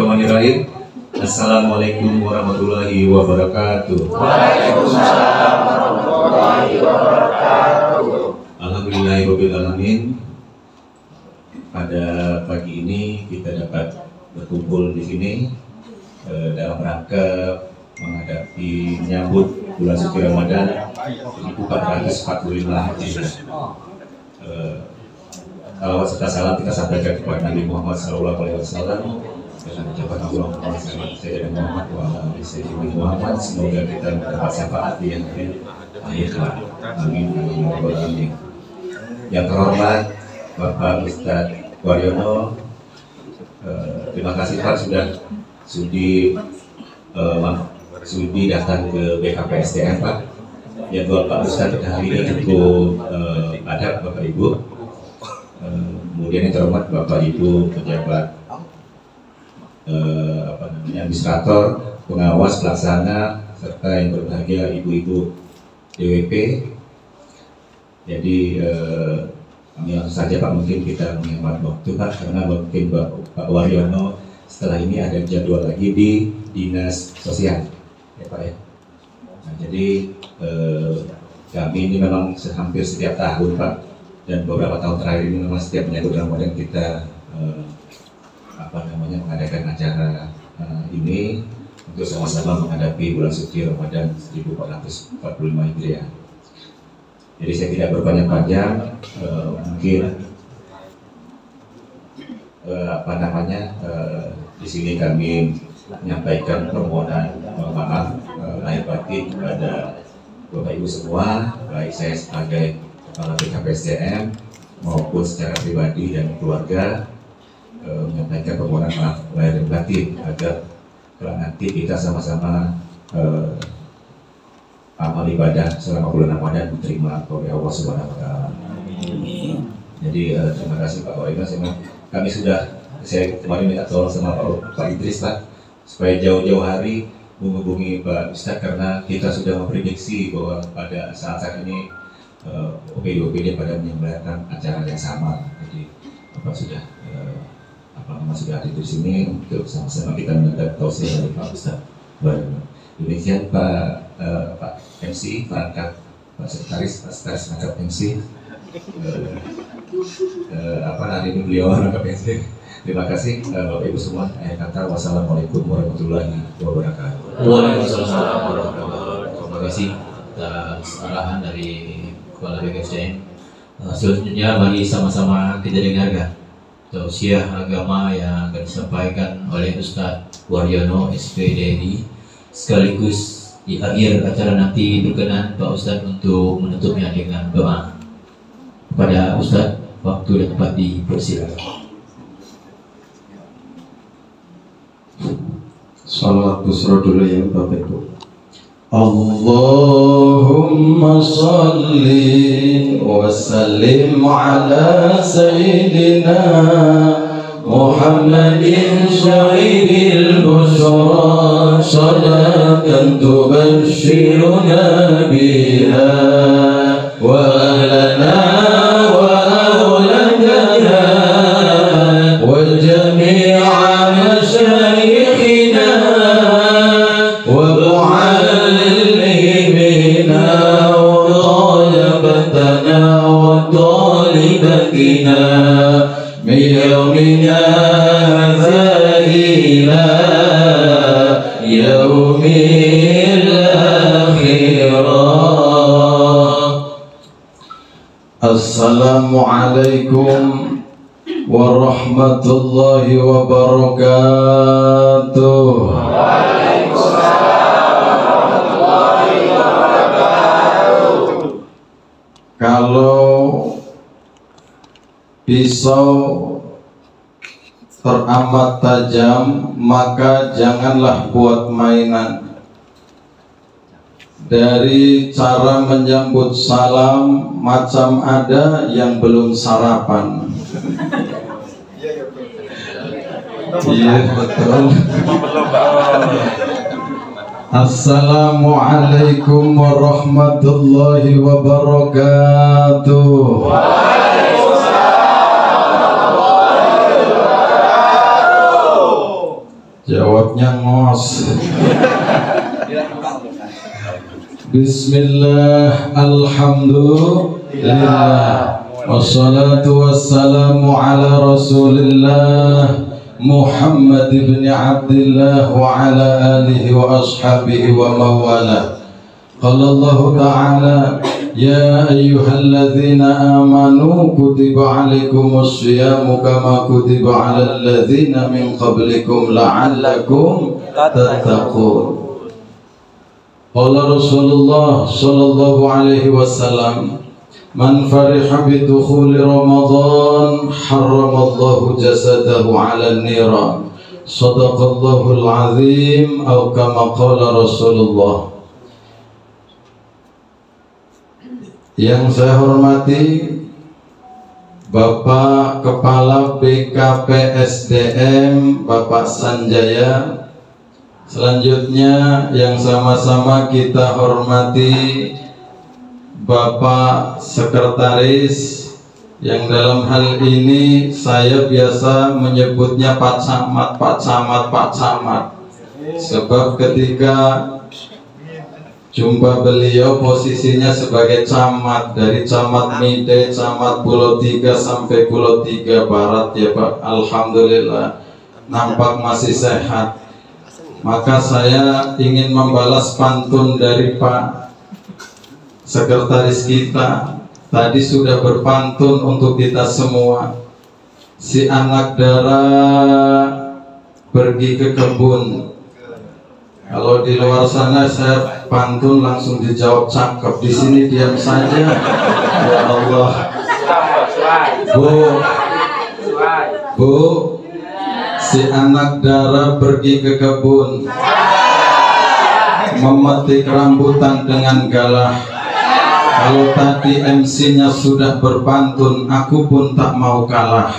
Bismillahirrahmanirrahim. Assalamualaikum warahmatullahi wabarakatuh. Waalaikumsalam warahmatullahi wabarakatuh. Alhamdulillahirabbil alamin. Pada pagi ini kita dapat berkumpul di sini dalam rangka menghadapi menyambut bulan suci Ramadan 1445 Hijriah. Salawat serta salam kita sampaikan kepada Nabi Muhammad SAW dengan ucapan Allahumma shalli ala sayyidina Muhammad wa ala ali sayyidina Muhammad. Semoga kita mendapat syafaat di akhir kelak. Amin. Amin. Yang terhormat Bapak Ustadz Waryono, terima kasih Pak sudah sudi datang ke BKPSDM Pak. Jadwal Pak Ustadz hari ini cukup padat Bapak Ibu. Kemudian yang terhormat Bapak Ibu pejabat administrator, pengawas, pelaksana, serta yang berbahagia ibu-ibu DWP. Jadi langsung saja Pak, mungkin kita menghemat waktu Pak, karena mungkin Pak Waryono setelah ini ada jadwal lagi di Dinas Sosial ya Pak ya. Nah, jadi kami ini memang hampir setiap tahun Pak, dan beberapa tahun terakhir ini memang setiap menyambut Ramadan kita mengadakan acara ini untuk sama-sama menghadapi bulan suci Ramadan 1445 Hijriah. Jadi saya tidak berpanjang-panjang, mungkin di sini kami menyampaikan permohonan maaf lahir batin kepada Bapak Ibu semua, baik saya sebagai Kepala BKPSDM maupun secara pribadi dan keluarga, menyampaikan permohonan maaf lahir batin agar kalau nanti kita sama-sama amal ibadah selama bulan Ramadan diterima oleh Allah Subhanahu wa Ta'ala. Jadi terima kasih Pak Waryono. Saya kemarin minta tolong sama Pak Idris Pak, supaya jauh-jauh hari menghubungi Pak Ustadz, karena kita sudah memprediksi bahwa pada saat-saat ini OPD pada menyelenggarakan acara yang sama. Jadi Bapak sudah sudah ada di sini untuk sama-sama kita mendengar tausiah dari Pak Ustadz Waryono. Demikian Pak MC perangkat, Pak Sekretaris perangkat MC. Hari ini beliau perangkat MC. Terima kasih Bapak Ibu semua. Kata wassalamualaikum warahmatullahi wabarakatuh. Waalaikumsalam warahmatullahi wabarakatuh. Terima kasih atas arahan dari Kepala BKSDM. Selanjutnya mari sama-sama kita dengarkan tausiah agama yang akan disampaikan oleh Ustadz Waryono SPDI. Sekaligus di akhir acara nanti berkenan Pak Ustadz untuk menutupnya dengan doa. Kepada Ustadz, waktu dan tempat dipersilakan. Salawat busro dulu ya Bapak Ibu. Allahumma salli wa sallim ala sayyidina Muhammadin syahidil busyra sadaqan tubashshiruna biha wa ahlana wa awladana wal jami'a masyayikhina wa mu'allimina wa talabatana wa talibatina min yawmina hadha ila yawmil akhirah. Assalamualaikum warahmatullahi wabarakatuh. Waalaikumsalam warahmatullahi wabarakatuh. Kalau pisau teramat tajam, maka janganlah buat mainan. Dari cara menyambut salam, macam ada yang belum sarapan. Iya betul. Assalamualaikum warahmatullahi wabarakatuh. Jawabnya ngos. Bismillah, alhamdulillah, wassalatu wassalamu ala rasulillah Muhammad ibn Abdillah wa ala alihi wa ashabihi wa mawala. Qala Allah ta'ala, ya ayyuhalladzina amanu kutiba alaikumus syiyamu kama kutiba alal ladzina min qablikum la'allakum tattaqun. Qala Rasulullah sallallahu alaihi wasallam, man fariha bi dukhuli Ramadan harramallahu jasadahu 'ala an-niran. Shadaqallahul 'azim atau kama qala Rasulullah. Yang saya hormati Bapak Kepala BKPSDM Bapak Sanjaya. Selanjutnya yang sama-sama kita hormati Bapak Sekretaris, yang dalam hal ini saya biasa menyebutnya Pak Camat, Pak Camat, Pak Camat. Sebab ketika jumpa beliau posisinya sebagai camat, dari Camat Mide, Camat Pulau 3 sampai Pulau 3 Barat ya Pak. Alhamdulillah nampak masih sehat. Maka saya ingin membalas pantun dari Pak Sekretaris kita. Tadi sudah berpantun untuk kita semua. Si anak darah pergi ke kebun. Kalau di luar sana saya pantun langsung dijawab cakep. Di sini diam saja. Ya Allah. Bu, si anak darah pergi ke kebun, memetik rambutan dengan galah. Kalau tadi MC-nya sudah berpantun, aku pun tak mau kalah.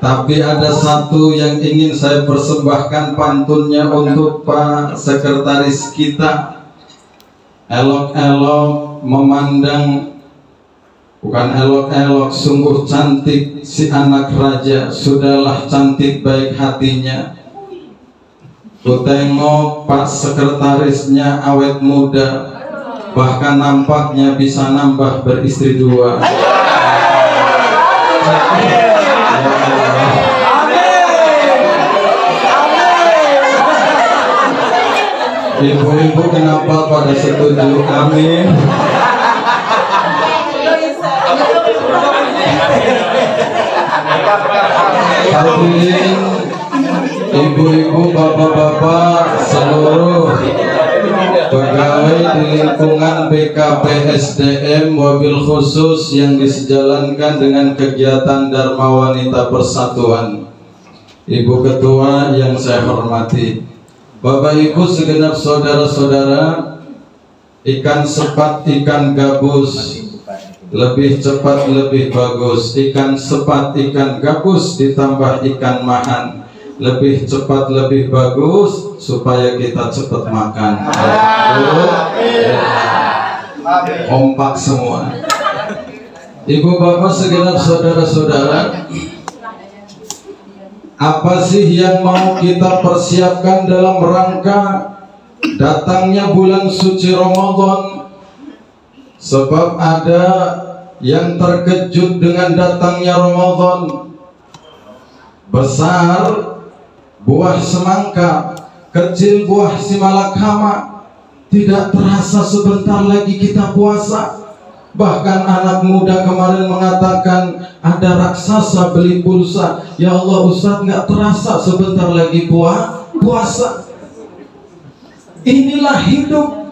Tapi ada satu yang ingin saya persembahkan pantunnya untuk Pak Sekretaris kita. Elok-elok memandang, bukan elok-elok, sungguh cantik si anak raja, sudahlah cantik baik hatinya. Ku tengok Pak Sekretarisnya awet muda, bahkan nampaknya bisa nambah beristri 2. Ibu-ibu kenapa pada setuju? Amin. Hadirin ibu-ibu, bapak-bapak, seluruh pegawai di lingkungan BKPSDM, wabil khusus yang disejalankan dengan kegiatan Dharma Wanita Persatuan. Ibu Ketua yang saya hormati, Bapak Ibu segenap saudara-saudara, ikan sepat, ikan gabus, lebih cepat lebih bagus. Ikan sepat, ikan gabus ditambah ikan mahan, lebih cepat lebih bagus supaya kita cepat makan. Kompak semua. Ibu bapak segenap saudara-saudara, apa sih yang mau kita persiapkan dalam rangka datangnya bulan suci Ramadan? Sebab ada yang terkejut dengan datangnya Ramadan. Besar buah semangka, kecil buah simalakama. Tidak terasa sebentar lagi kita puasa. Bahkan anak muda kemarin mengatakan ada raksasa beli pulsa. Ya Allah Ustaz, nggak terasa sebentar lagi puasa. Inilah hidup.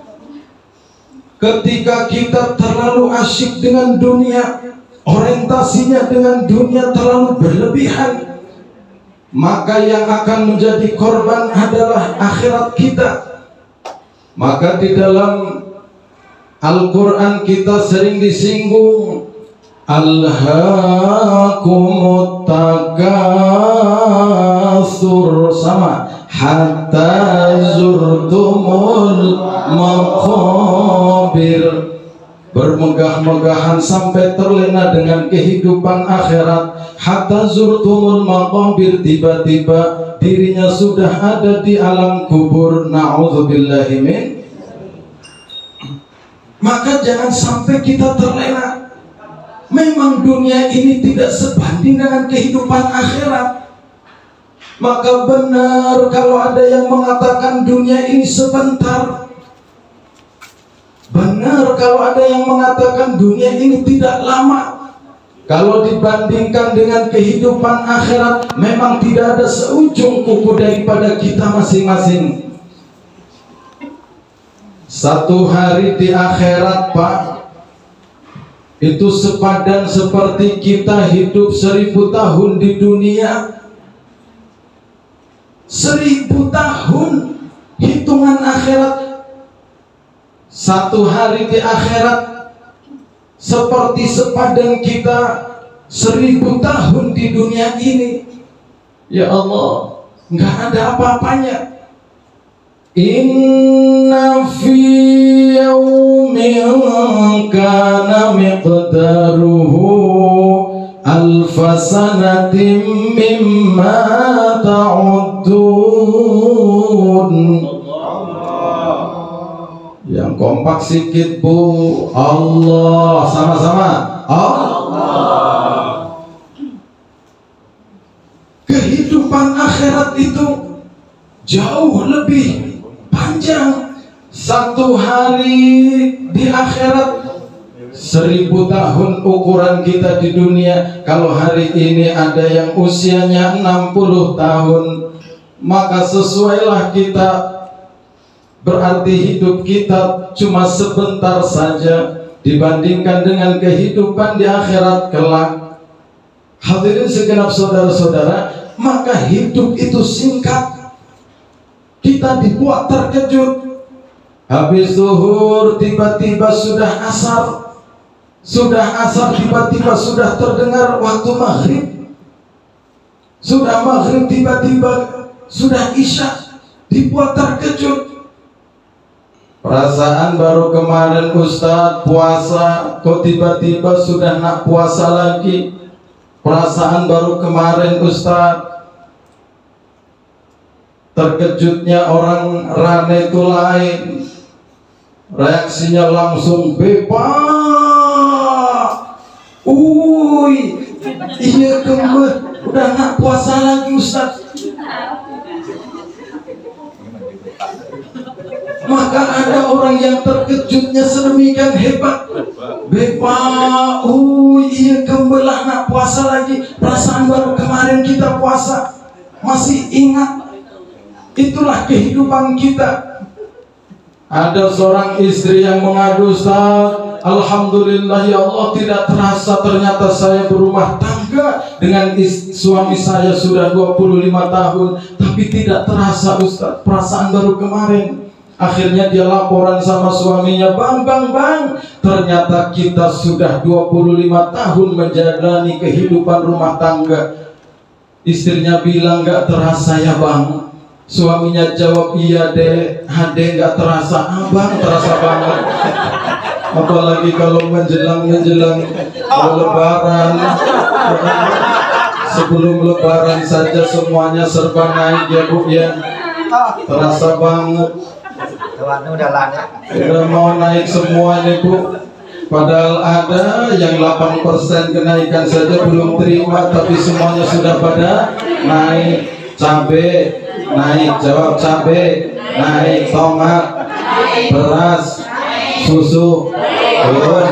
Ketika kita terlalu asyik dengan dunia, orientasinya dengan dunia terlalu berlebihan, maka yang akan menjadi korban adalah akhirat kita. Maka di dalam Al-Quran kita sering disinggung, Alhaakumut takatsur, sama hatta zurtumul maqabir. bermegah-megahan sampai terlena dengan kehidupan akhirat, hatta zurtumul maqabir, tiba-tiba dirinya sudah ada di alam kubur. Na'udzubillahi min. Maka jangan sampai kita terlena. Memang dunia ini tidak sebanding dengan kehidupan akhirat. Maka benar kalau ada yang mengatakan dunia ini sebentar. Benar kalau ada yang mengatakan dunia ini tidak lama. Kalau dibandingkan dengan kehidupan akhirat, memang tidak ada seujung kuku daripada kita masing-masing. Satu hari di akhirat, Pak, itu sepadan seperti kita hidup 1000 tahun di dunia. 1000 tahun hitungan akhirat. Satu hari di akhirat seperti sepadan kita 1000 tahun di dunia ini. Ya Allah, nggak ada apa-apanya. Inna fi yawmin kana miqdaruhu alfa sanatin mimma ta'uddun. Yang kompak sikit Bu. Allah, sama-sama. Allah. Kehidupan akhirat itu jauh lebih panjang. Satu hari di akhirat 1000 tahun ukuran kita di dunia. Kalau hari ini ada yang usianya 60 tahun, maka sesuailah kita. Berarti hidup kita cuma sebentar saja dibandingkan dengan kehidupan di akhirat kelak. Hadirin segenap saudara-saudara, maka hidup itu singkat. Kita dibuat terkejut. Habis zuhur tiba-tiba sudah asar. Sudah asar tiba-tiba sudah terdengar waktu maghrib. Sudah maghrib tiba-tiba sudah isya. Dibuat terkejut. Perasaan baru kemarin Ustadz puasa, kok tiba-tiba sudah nak puasa lagi. Perasaan baru kemarin Ustadz. Terkejutnya orang rane itu lain. Reaksinya langsung bebas. Iya kembali, udah nak puasa lagi Ustadz. Maka ada orang yang terkejutnya sedemikian hebat. Bepa, iya kembelah nak puasa lagi. Perasaan baru kemarin kita puasa. Masih ingat. Itulah kehidupan kita. Ada seorang istri yang mengadu, Ustaz, alhamdulillah ya Allah, tidak terasa ternyata saya berumah tangga dengan suami saya sudah 25 tahun. Tapi tidak terasa Ustaz, perasaan baru kemarin. Akhirnya dia laporan sama suaminya, bang, ternyata kita sudah 25 tahun menjalani kehidupan rumah tangga. Istrinya bilang, gak terasa ya bang. Suaminya jawab, iya deh, ade gak terasa. Abang terasa banget. Apalagi kalau menjelang lebaran. Sebelum lebaran saja semuanya serba naik ya Bu ya. Terasa banget. Udah mau naik semua nih Bu. Padahal ada yang 8% kenaikan saja belum terima, tapi semuanya sudah pada naik. Cabe naik, jawab cabe naik, tomat, beras, susu turun.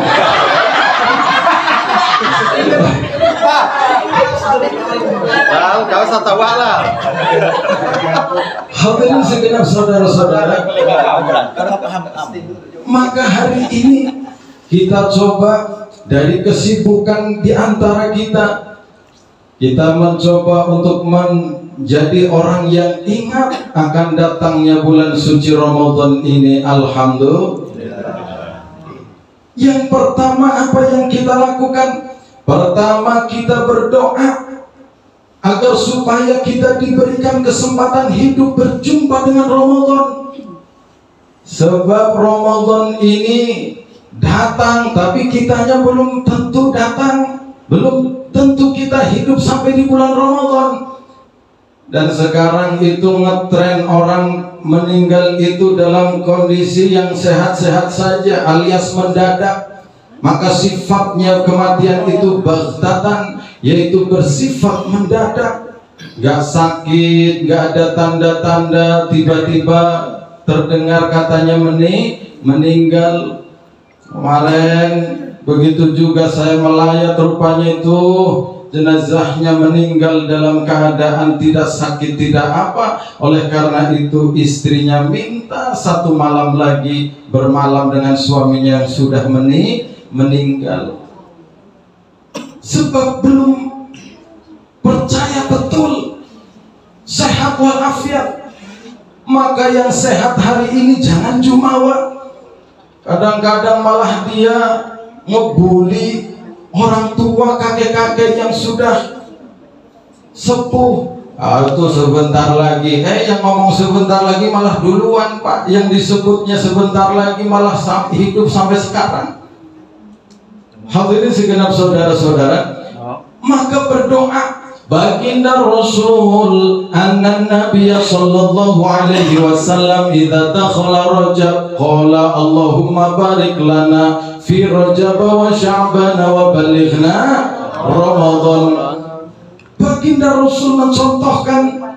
Kau usah tahu lah. Hadirin segenap saudara-saudara, maka hari ini kita coba dari kesibukan di antara kita mencoba untuk menjadi orang yang ingat akan datangnya bulan suci Ramadan ini. Alhamdulillah. Yang pertama apa yang kita lakukan? Pertama kita berdoa agar supaya kita diberikan kesempatan hidup berjumpa dengan Ramadan. Sebab Ramadan ini datang, tapi kitanya belum tentu datang, belum tentu kita hidup sampai di bulan Ramadan. Dan sekarang itu ngetren orang meninggal itu dalam kondisi yang sehat-sehat saja alias mendadak. Maka sifatnya kematian itu baghtatan, yaitu bersifat mendadak. Gak sakit, gak ada tanda-tanda, tiba-tiba terdengar katanya meninggal. Kemarin begitu juga saya melayat, rupanya itu jenazahnya meninggal dalam keadaan tidak sakit, tidak apa. Oleh karena itu istrinya minta 1 malam lagi bermalam dengan suaminya yang sudah meninggal. Sebab belum percaya betul sehat walafiat. Maka yang sehat hari ini jangan jumawa. Kadang-kadang malah dia ngebully orang tua, kakek-kakek yang sudah sepuh. Itu sebentar lagi, yang ngomong sebentar lagi malah duluan Pak. Yang disebutnya sebentar lagi malah hidup sampai sekarang. Hadirin segenap saudara-saudara, maka berdoa. Baginda Rasul anna Nabiy sallallahu alaihi wasallam idza dakhala Rajab qala Allahumma barik lana fi Rajab wa Sya'ban wa balighna Ramadan. Baginda Rasul mencontohkan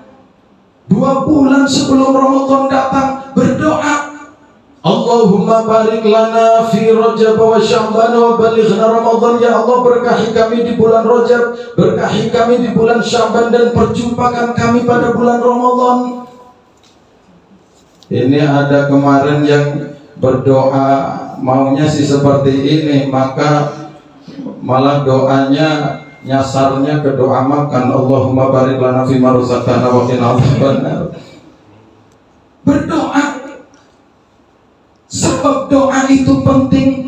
2 bulan sebelum Ramadan datang berdoa, Allahumma barik lana fi Rajab wa Sya'ban wa balighna Ramadan. Ya Allah, berkahi kami di bulan Rajab, berkahi kami di bulan Sya'ban, dan perjumpakan kami pada bulan Ramadan. Ini ada kemarin yang berdoa maunya sih seperti ini, maka malah doanya nyasarnya ke doa makan. Allahumma barik lana fi ma razaqtana wa qina adzabannar. Berdoa, sebab doa itu penting.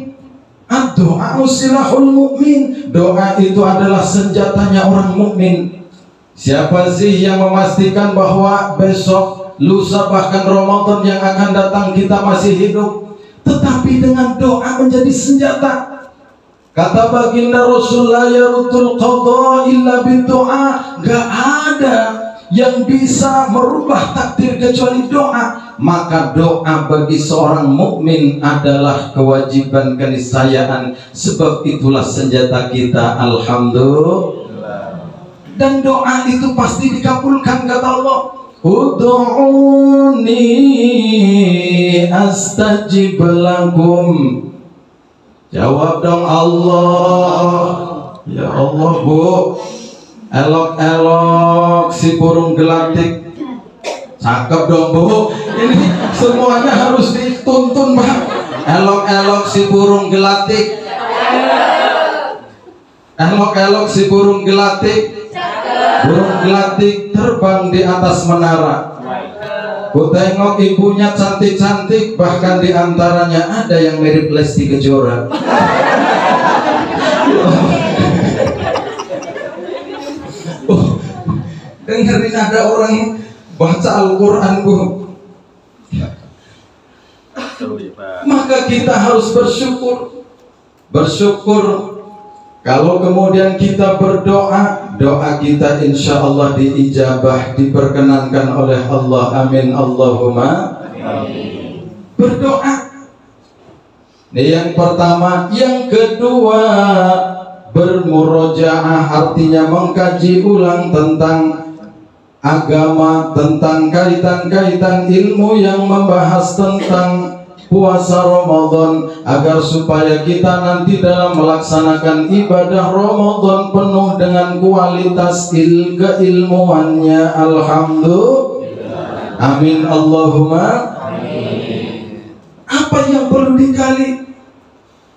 Doa silahul mukmin. Doa itu adalah senjatanya orang mukmin. Siapa sih yang memastikan bahwa besok, lusa, bahkan Ramadan yang akan datang kita masih hidup? Tetapi dengan doa menjadi senjata. Kata baginda Rasulullah, yarutul qadha illa bidoa. Gak ada yang bisa merubah takdir kecuali doa. Maka doa bagi seorang mukmin adalah kewajiban, keniscayaan. Sebab itulah senjata kita. Alhamdulillah. Dan doa itu pasti dikabulkan, kata Allah. Ud'uni astajib lakum. Jawab dong Allah. Ya Allah Bu, elok-elok si burung gelatik. Cakep dong Bu. Ini semuanya harus dituntun Pak. Elok-elok si burung gelatik. Elok-elok si burung gelatik. Burung gelatik terbang di atas menara. Ku tengok ibunya cantik-cantik, bahkan diantaranya ada yang mirip Lesti Kejora. Dengerin ada orang baca Al-Quran Bu. Maka kita harus bersyukur. Kalau kemudian kita berdoa, doa kita insya Allah diijabah, diperkenankan oleh Allah. Amin Allahumma amin. Berdoa. Ini yang pertama. Yang kedua, bermurojaah, artinya mengkaji ulang tentang agama, tentang kaitan-kaitan ilmu yang membahas tentang puasa Ramadan, agar supaya kita nanti dalam melaksanakan ibadah Ramadan penuh dengan kualitas keilmuannya. Alhamdulillah. Amin Allahumma amin. Apa yang perlu digali?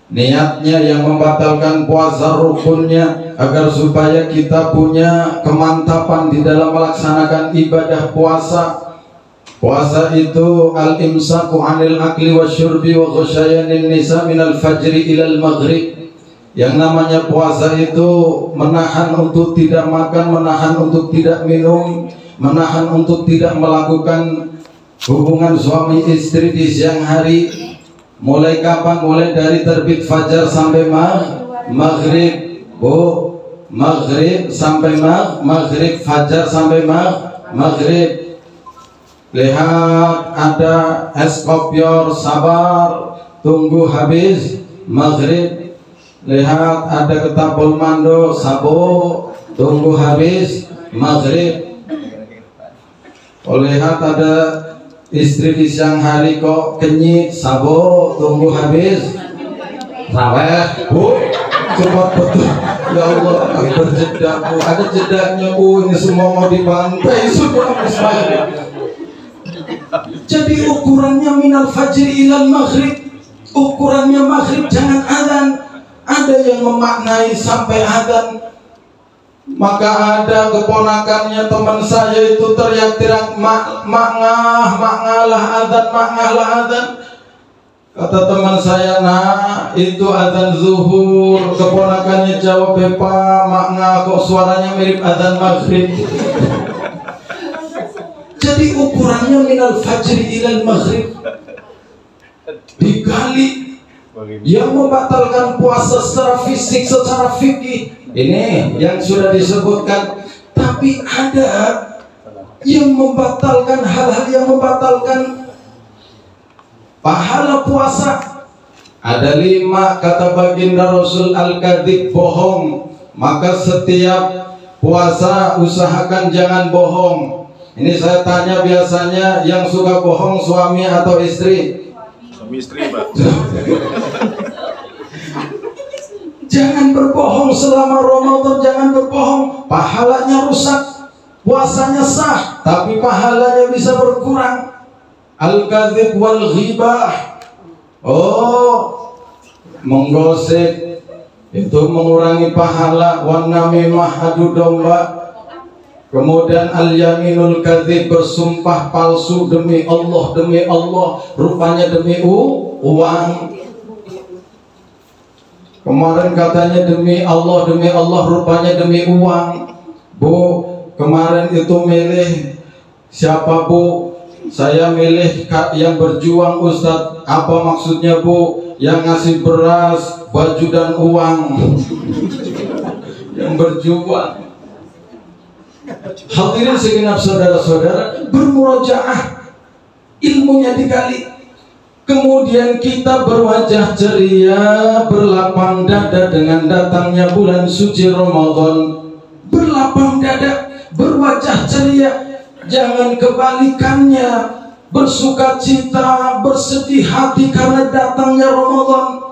Niatnya yang membatalkan puasa, rukunnya, agar supaya kita punya kemantapan di dalam melaksanakan ibadah puasa. Puasa itu al-imsaku anil akli wa syurbi wa ghusyayanin nisa minal fajri ilal maghrib. Yang namanya puasa itu menahan untuk tidak makan, menahan untuk tidak minum, menahan untuk tidak melakukan hubungan suami istri di siang hari. Mulai kapan? Mulai dari terbit fajar sampai maghrib. Bu, maghrib sampai maghrib, fajar sampai maghrib. Lihat ada es kopior, sabar, tunggu habis maghrib. Lihat ada ketapel mando, sabo, tunggu habis maghrib. Lihat ada istri di siang hari kok kenyit, sabo, tunggu habis raweh. Bu, cepat betul. Ya Allah, berjeda Bu, ada jedanya Bu, ini semua mau dibantai sudah habis maghrib. Jadi ukurannya minal fajri ilal maghrib, ukurannya maghrib jangan adzan. Ada yang memaknai sampai adzan. Maka ada keponakannya teman saya itu teriak-teriak, makngalah adzan. Kata teman saya, nah itu adzan zuhur. Keponakannya jawab, Pak, makna kok suaranya mirip adzan maghrib. Jadi ukurannya minal fajri ilal maghrib. Digali. Yang membatalkan puasa secara fisik, secara fikih, ini yang sudah disebutkan. Tapi ada yang membatalkan hal-hal yang membatalkan pahala puasa. Ada 5 kata baginda Rasul, al-kadzib, bohong. Maka setiap puasa usahakan jangan bohong. Ini saya tanya, biasanya yang suka bohong suami atau istri? Istri, Pak. Jangan berbohong selama Ramadan, jangan berbohong. Pahalanya rusak, puasanya sah, tapi pahalanya bisa berkurang. Al-kadzib wal ghibah. Oh, menggosip itu mengurangi pahala. Wan namimah, adu domba. Kemudian al-yaminul kadzib, bersumpah palsu demi Allah, rupanya demi uang. Kemarin katanya demi Allah, rupanya demi uang. Bu, kemarin itu milih siapa Bu? Saya milih yang berjuang Ustadz. Apa maksudnya Bu? Yang ngasih beras, baju dan uang. Yang berjuang. Hadirin segenap saudara-saudara, bermurojaah, ilmunya digali. Kemudian kita berwajah ceria, berlapang dada dengan datangnya bulan suci Ramadan. Berlapang dada, berwajah ceria, jangan kebalikannya. Bersuka cita, bersedih hati karena datangnya Ramadan.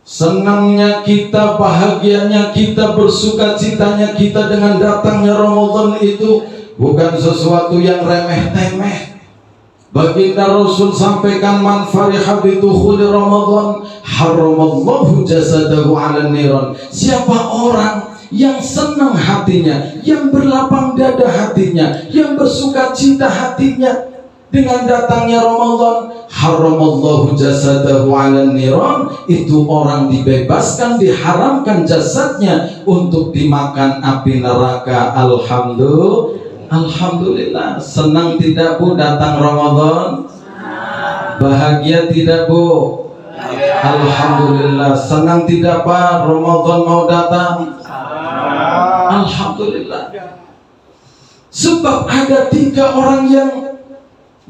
Senangnya kita, bahagianya kita, bersuka citanya kita dengan datangnya Ramadan itu bukan sesuatu yang remeh-temeh. Baginda Rasul sampaikan, man fariha bi dukhuli Ramadan haramallahu jasadahu 'alan niran. Siapa orang yang senang hatinya, yang berlapang dada hatinya, yang bersuka cita hatinya dengan datangnya Ramadan, haramallahu jasadahu 'alan niran, itu orang dibebaskan, diharamkan jasadnya untuk dimakan api neraka. Alhamdulillah. Senang tidak Bu datang Ramadan? Bahagia tidak Bu? Alhamdulillah. Senang tidak Pak Ramadan mau datang? Alhamdulillah. Sebab ada 3 orang yang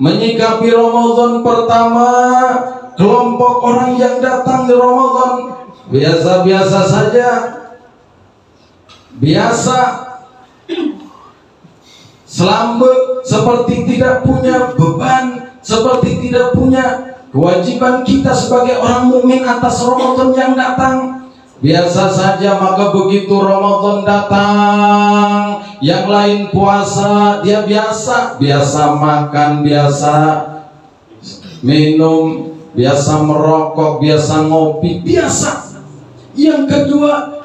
menyikapi Ramadan. Pertama, kelompok orang yang datang di Ramadan biasa-biasa saja, biasa, selambut, seperti tidak punya beban, seperti tidak punya kewajiban kita sebagai orang mukmin atas Ramadan yang datang. Biasa saja. Maka begitu Ramadan datang, yang lain puasa, dia biasa makan, biasa minum, biasa merokok, biasa ngopi, biasa. Yang kedua,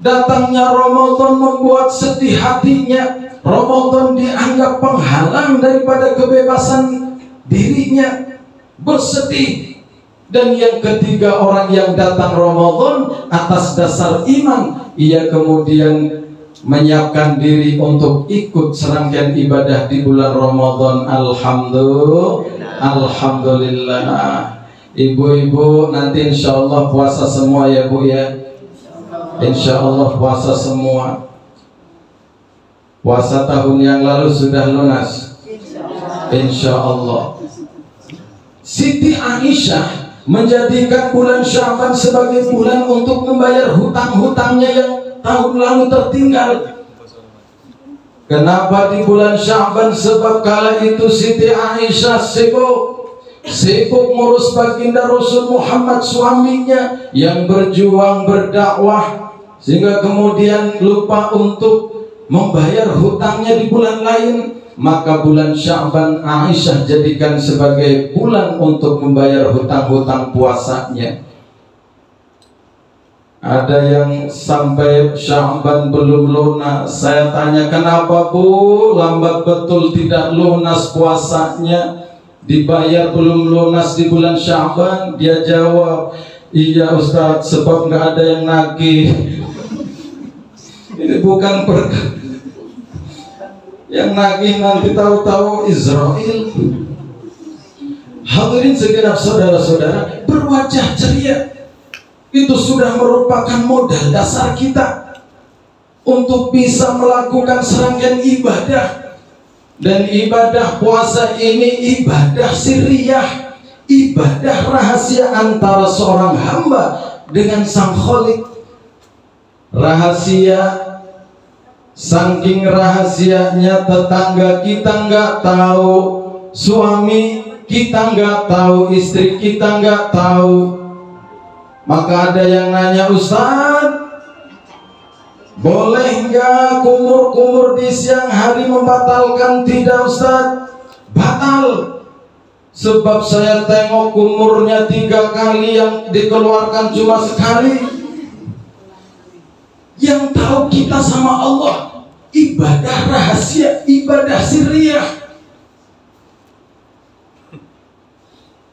datangnya Ramadan membuat sedih hatinya. Ramadan dianggap penghalang daripada kebebasan dirinya, bersedih. Dan yang ketiga, orang yang datang Ramadan atas dasar iman, ia kemudian menyiapkan diri untuk ikut serangkaian ibadah di bulan Ramadan. Alhamdulillah. Ibu-ibu nanti insya Allah puasa semua ya Bu ya. Insya Allah puasa semua. Puasa tahun yang lalu sudah lunas, insya Allah. Siti Aisyah menjadikan bulan Sya'ban sebagai bulan untuk membayar hutang-hutangnya yang tahun lalu tertinggal. Kenapa di bulan Sya'ban? Sebab kala itu Siti Aisyah sibuk ngurus baginda Rasul Muhammad, suaminya yang berjuang berdakwah, sehingga kemudian lupa untuk membayar hutangnya di bulan lain. Maka bulan Sya'ban Aisyah jadikan sebagai bulan untuk membayar hutang-hutang puasanya. Ada yang sampai Sya'ban belum lunas. Saya tanya, kenapa Bu lambat betul tidak lunas puasanya, dibayar belum lunas di bulan Sya'ban? Dia jawab, iya Ustadz, sebab nggak ada yang nagih. Ini bukan berkah. Yang nagih nanti tahu-tahu Israel. Hadirin segenap saudara-saudara, berwajah ceria itu sudah merupakan modal dasar kita untuk bisa melakukan serangkaian ibadah. Dan ibadah puasa ini ibadah sirriyah, ibadah rahasia antara seorang hamba dengan Sang Khalik. Rahasia, saking rahasianya tetangga kita nggak tahu, suami kita nggak tahu, istri kita nggak tahu. Maka ada yang nanya, Ustaz, boleh nggak kumur-kumur di siang hari membatalkan? Tidak Ustaz, batal. Sebab saya tengok kumurnya 3 kali, yang dikeluarkan cuma sekali. Yang tahu kita sama Allah, ibadah rahasia, ibadah sirriyah.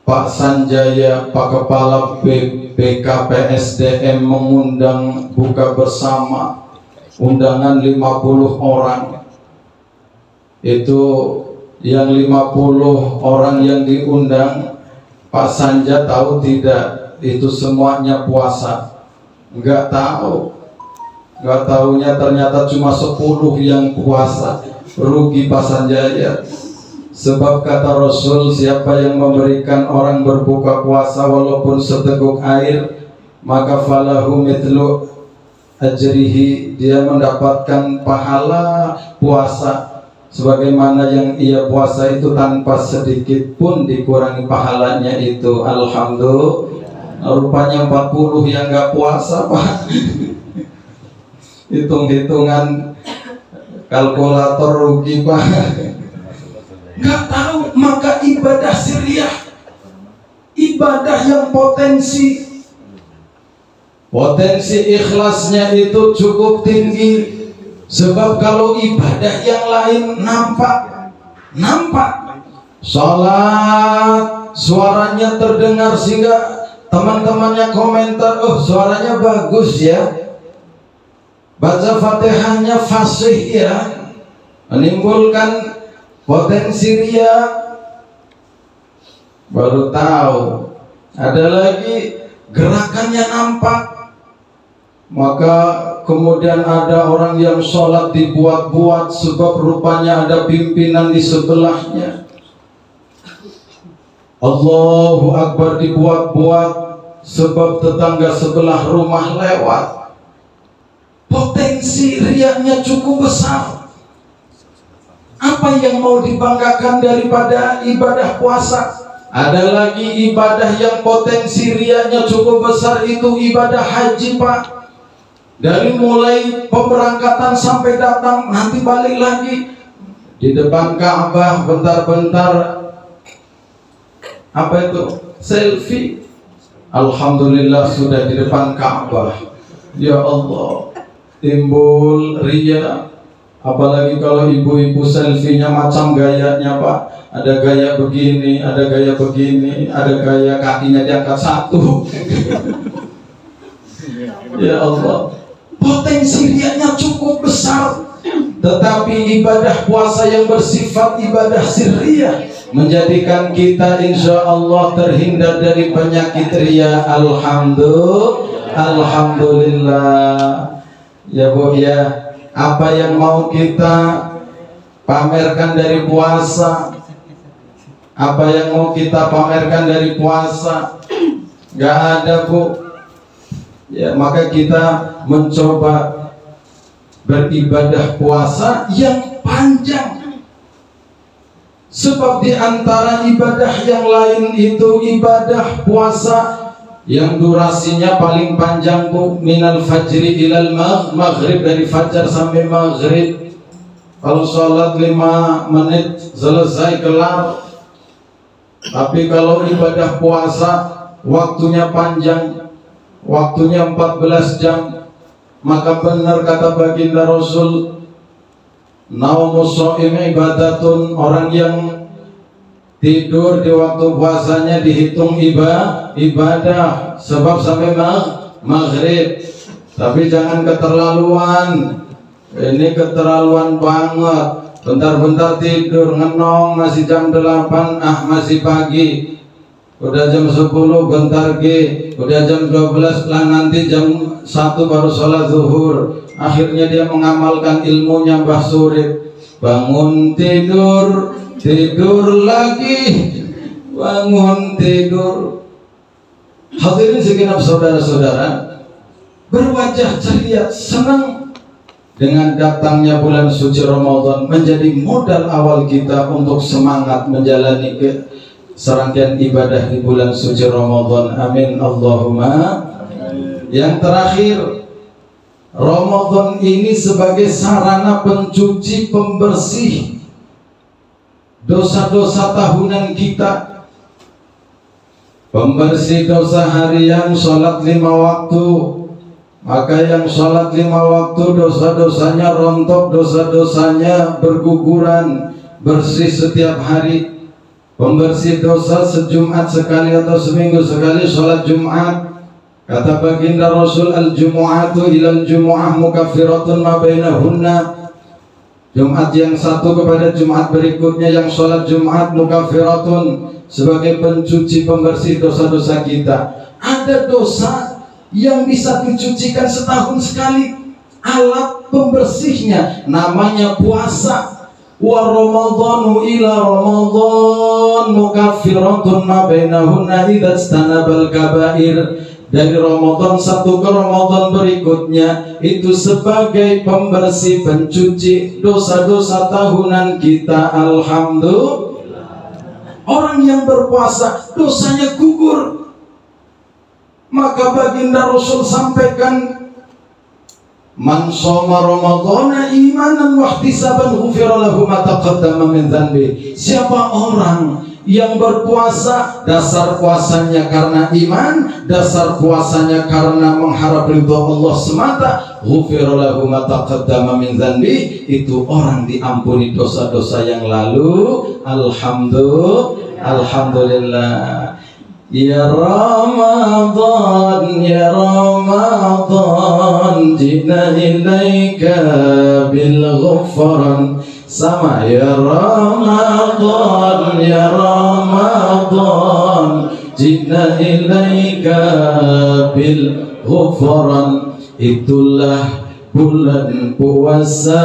Pak Sanjaya, Pak Kepala BKPSDM mengundang buka bersama, undangan 50 orang. Itu yang 50 orang yang diundang, Pak Sanja tahu tidak itu semuanya puasa? Enggak tahu. Enggak tahunya ternyata cuma 10 yang puasa. Rugi Pak Sanjaya. Sebab kata Rasul, siapa yang memberikan orang berbuka puasa walaupun seteguk air, maka falahu mithlu ajrihi, dia mendapatkan pahala puasa sebagaimana yang ia puasa itu, tanpa sedikit pun dikurangi pahalanya itu. Alhamdulillah. Rupanya 40 yang nggak puasa Pak. Hitung-hitungan kalkulator rugi Pak. Nggak tahu. Maka ibadah sirriyah, ibadah yang potensi ikhlasnya itu cukup tinggi. Sebab kalau ibadah yang lain nampak sholat suaranya terdengar sehingga teman-temannya komentar, oh suaranya bagus ya, baca Fatihahnya fasih ya, menimbulkan potensi ria. Baru tahu ada lagi gerakannya nampak. Maka kemudian ada orang yang sholat dibuat-buat sebab rupanya ada pimpinan di sebelahnya. Allahu Akbar dibuat-buat sebab tetangga sebelah rumah lewat. Potensi riaknya cukup besar. Apa yang mau dibanggakan daripada ibadah puasa? Ada lagi ibadah yang potensi riaknya cukup besar, itu ibadah haji Pak. Dari mulai pemberangkatan sampai datang, nanti balik lagi di depan Ka'bah, bentar-bentar apa itu? Selfie. Alhamdulillah sudah di depan Ka'bah. Ya Allah, timbul ria. Apalagi kalau ibu-ibu selfie-nya macam gayanya Pak. Ada gaya begini, ada gaya begini, ada gaya kakinya diangkat satu. Ya Allah, potensi riaknya cukup besar. Tetapi ibadah puasa yang bersifat ibadah sirriyah menjadikan kita insya Allah terhindar dari penyakit riya. Alhamdulillah. Ya Bu ya, apa yang mau kita pamerkan dari puasa? Apa yang mau kita pamerkan dari puasa? Gak ada Bu. Ya, maka kita mencoba beribadah puasa yang panjang. Sebab di antara ibadah yang lain itu ibadah puasa yang durasinya paling panjang Bu, minal fajri ilal maghrib, dari fajar sampai maghrib. Kalau sholat 5 menit selesai kelar. Tapi kalau ibadah puasa waktunya panjang, waktunya 14 jam. Maka benar kata baginda Rasul, naumus shaim ibadatun, orang yang tidur di waktu puasanya dihitung ibadah, sebab sampai maghrib. Tapi jangan keterlaluan, ini keterlaluan banget. Bentar-bentar tidur, ngenong masih jam 8, masih pagi. Udah jam 10 bentar udah jam 12 lah, nanti jam 1 baru sholat zuhur. Akhirnya dia mengamalkan ilmunya Mbah Surip. Bangun tidur, tidur lagi, bangun tidur. Hadirin segenap saudara-saudara, berwajah ceria, senang dengan datangnya bulan suci Ramadan, menjadi modal awal kita untuk semangat menjalani serangkaian ibadah di bulan suci Ramadan. Amin Allahumma. Yang terakhir, Ramadan ini sebagai sarana pencuci, pembersih dosa-dosa tahunan kita. Pembersih dosa harian, sholat 5 waktu. Maka yang sholat 5 waktu dosa-dosanya rontok, dosa-dosanya berguguran, bersih setiap hari. Pembersih dosa sejumat sekali atau seminggu sekali sholat Jumat. Kata baginda Rasul, al-jumu'atu ilal jumu'ah mukaffiratun ma bainahunna. Jumat yang satu kepada Jumat berikutnya, yang sholat Jumat mukaffiratun, sebagai pencuci, pembersih dosa-dosa kita. Ada dosa yang bisa dicucikan setahun sekali, alat pembersihnya namanya puasa. Wa ramadhanu ila ramadhan mukaffiratun ma bainahunna idza istanabal kabair. Dari Ramadan satu ke Ramadan berikutnya itu sebagai pembersih, pencuci dosa-dosa tahunan kita. Alhamdulillah. Orang yang berpuasa dosanya gugur. Maka baginda Rasul sampaikan, man shoma ramadhana imanan wa ihtisaban ghufira lahu ma taqaddama min dhanbi. Siapa orang yang berpuasa, dasar puasanya karena iman, dasar puasanya karena mengharap ridha Allah semata, ghufira lahu ma taqaddama min dhanbi, itu orang diampuni dosa-dosa yang lalu. Alhamdulillah. Ya Ramadan, ya Ramadan, jina ilaika bil ghufran. Sama, ya Ramadan, ya Ramadan, jina ilaika bil ghufran. Itulah bulan puasa,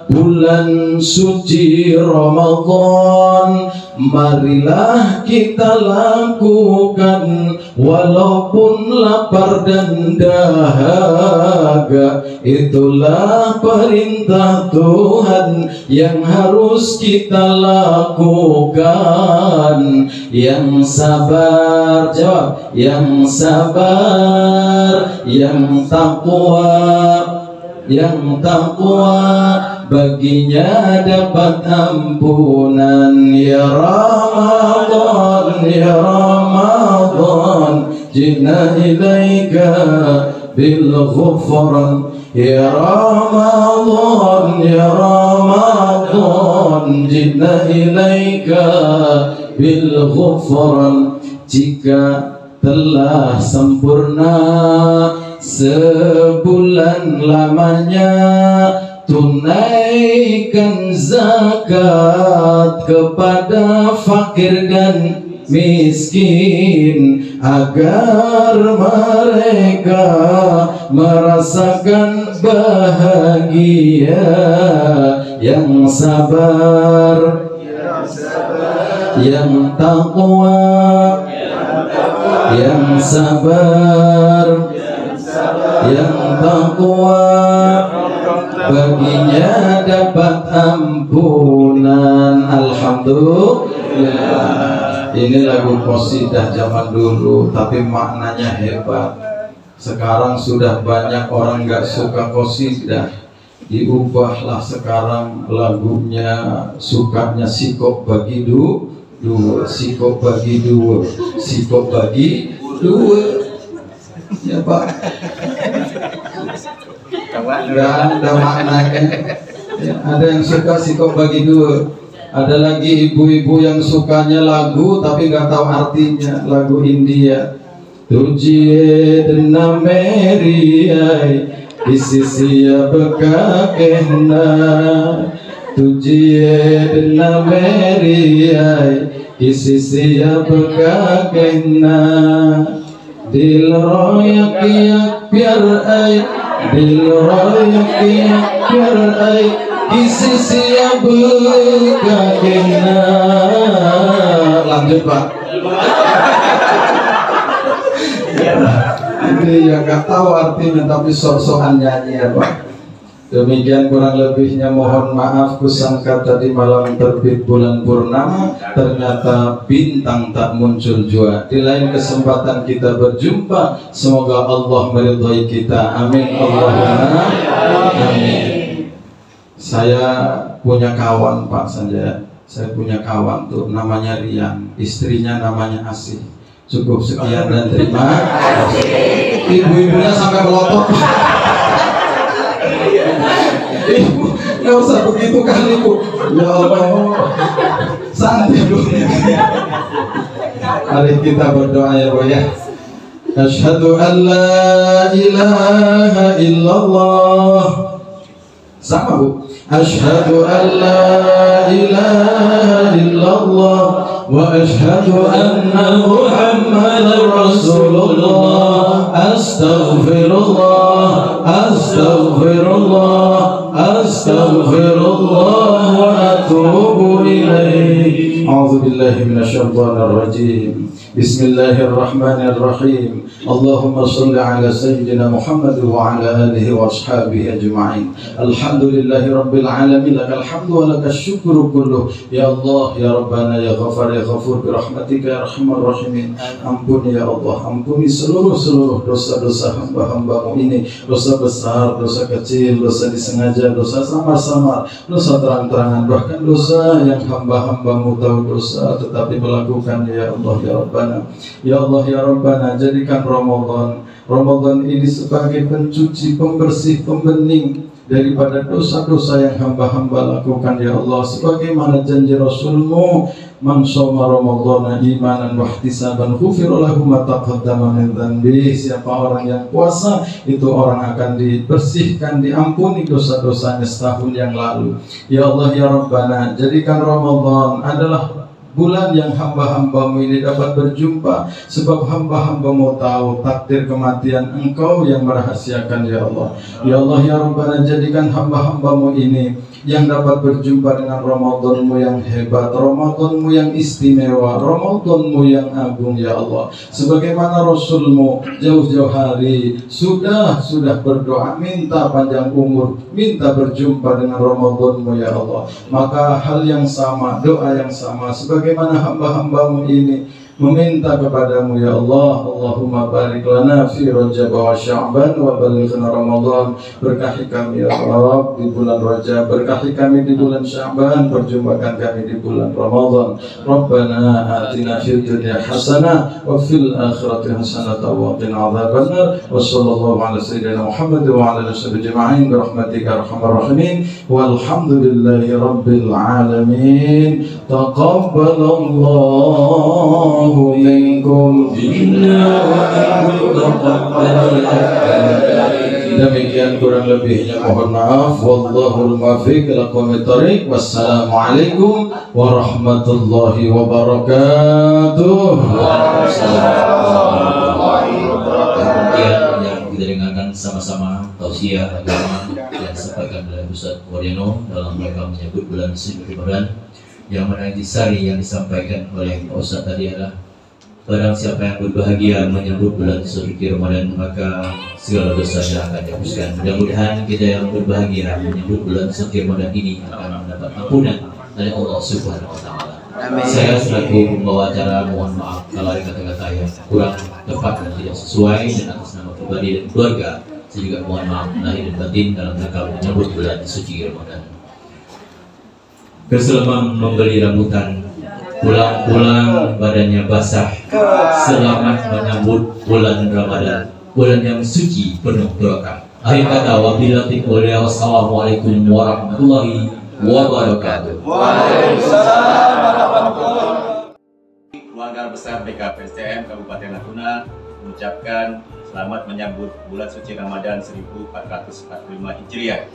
bulan suci Ramadan. Marilah kita lakukan walaupun lapar dan dahaga. Itulah perintah Tuhan yang harus kita lakukan. Yang sabar, jawab, yang sabar, yang takwa baginya dapat ampunan. Ya Ramadan, ya Ramadan, jina ilaika bil ghufran. Ya Ramadan, ya Ramadan, jina ilaika bil ghufran. Jika telah sempurna sebulan lamanya, tunaikan zakat kepada fakir dan miskin, agar mereka merasakan bahagia. Yang sabar, yang takwa, yang sabar, yang takwa, baginya dapat ampunan. Alhamdulillah. Ini lagu qasidah zaman dulu, tapi maknanya hebat. Sekarang sudah banyak orang nggak suka qasidah, diubahlah sekarang lagunya, sukanya sikok bagi dua, sikok bagi dua, sikok bagi dua. Ya Pak, nggak ada maknanya. Ya, ada yang suka sikok bagi dua. Ada lagi ibu-ibu yang sukanya lagu tapi nggak tahu artinya, lagu India. Tujiye dena meri ai isisiya bekakena, tujiye dena meri ai isisiya bekakena, dil royak yak biar ai, dil royak yak biar ai isisiya bekakena. Lanjut Pak. Ini yang gak tahu artinya tapi sok-sokan nyanyi ya Pak. Demikian kurang lebihnya, mohon maaf. Kusangka tadi malam terbit bulan purnama, ternyata bintang tak muncul jua. Di lain kesempatan kita berjumpa, semoga Allah meridhai kita. Amin Allahumma amin. Saya punya kawan Pak Sanjaya, saya punya kawan tuh namanya Rian, istrinya namanya Asih. Cukup sekian dan terima kasih. Ibu-ibunya sampai melotot. Ibu, nggak usah begitu kali Bu. Ya Allah, santai Bu. Mari kita berdoa ya Bu ya. Asyhadu an la ilaha illallah. Sama Bu. Asyhadu an la ilaha illallah wa asyhadu anna Muhammadar Rasulullah. Astaghfirullah, astaghfirullah, astaghfirullah wa atubu ilaih. A'udzu billahi minasyaitonir rajim. Bismillahirrahmanirrahim. Allahumma shalli ala sayyidina Muhammad wa ala alihi wa ashabihi ajma'in. Alhamdulillahi rabbil alamin, lakal hamdu wa lakal syukru kulluh. Ya Allah, ya Rabbana, ya Ghafar, ya Ghafur, birahmatika ya arhamar rahimin. Ampuni ya Allah, ampuni seluruh dosa-dosa hamba-hambamu ini, dosa besar, dosa kecil, dosa disengaja, dosa samar-samar, dosa terang-terangan, bahkan dosa yang hamba-hambamu tahu dosa tetapi melakukan. Ya Allah, ya Rabbana, ya Allah, ya Rabbana, jadikan Ramadan ini sebagai pencuci, pembersih, pembening daripada dosa-dosa yang hamba-hamba lakukan. Ya Allah, sebagaimana janji Rasul-Mu, man shoma Ramadhana imanan wa ihtisaban ghufira lahu ma taqaddama min dhanbi. Siapa orang yang puasa, itu orang akan dibersihkan, diampuni dosa-dosanya setahun yang lalu. Ya Allah, ya Rabbana, jadikan Ramadan adalah bulan yang hamba-hambamu ini dapat berjumpa, sebab hamba-hambamu tahu takdir kematian Engkau yang merahasiakan. Ya Allah, ya Allah, ya Rabbana, jadikan hamba-hambamu ini yang dapat berjumpa dengan Ramadan-Mu yang hebat, Ramadan-Mu yang istimewa, Ramadan-Mu yang agung. Ya Allah, sebagaimana Rasul-Mu jauh-jauh hari sudah berdoa, minta panjang umur, minta berjumpa dengan Ramadan-Mu. Ya Allah, maka hal yang sama, doa yang sama, sebagaimana hamba-hambamu ini meminta kepadamu. Ya Allah, Allahumma barik lana fi Rajab wa Sya'ban wa balighna Ramadan. Berkahi kami ya Rabb di bulan Rajab, berkahi kami di bulan Sya'ban, perjumpakan kami di bulan Ramadan. Rabbana atina fid dunya hasanah wa fil akhirati hasanah wa qina adzabannar. Wa sallallahu ala sayyidina Muhammad wa ala alihi ajma'in bi rahmatika arhamar rahimin. Walhamdulillahi rabbil alamin. Taqabbalallahu Allahu minkum minna wa minkum taqabbal ya. Demikian kurang lebihnya mohon maaf. Wallahul muwaffiq ila aqwamit thoriq. Wassalamualaikum warahmatullahi wabarakatuh. Yang kita dengarkan sama-sama tausiah agama yang disampaikan oleh Ustaz Waryono dalam rangka menyambut bulan suci Ramadan, yang mana intisari yang disampaikan oleh Pak Ustaz tadi adalah barang siapa yang berbahagia menyambut bulan suci Ramadan maka segala dosanya akan dihapuskan. Mudah-mudahan kita yang berbahagia menyambut bulan suci Ramadan ini akan mendapat ampunan dari Allah Subhanahu wa taala. Saya selaku pembawa acara mohon maaf kalau ada kata-kata yang kurang tepat dan tidak sesuai, dan atas nama pribadi dan keluarga saya juga mohon maaf lahir dan batin dalam rangka menyambut bulan suci Ramadan. Keselamatan membeli rambutan, pulang-pulang badannya basah. Selamat menyambut bulan Ramadan, bulan yang suci penuh berkah. Akhir kata wabillahi taufiq, wassalamualaikum warahmatullahi wabarakatuh. Waalaikumsalam warahmatullahi. Keluarga besar BKPSDM Kabupaten Natuna mengucapkan selamat menyambut bulan suci Ramadan 1445 Hijriah.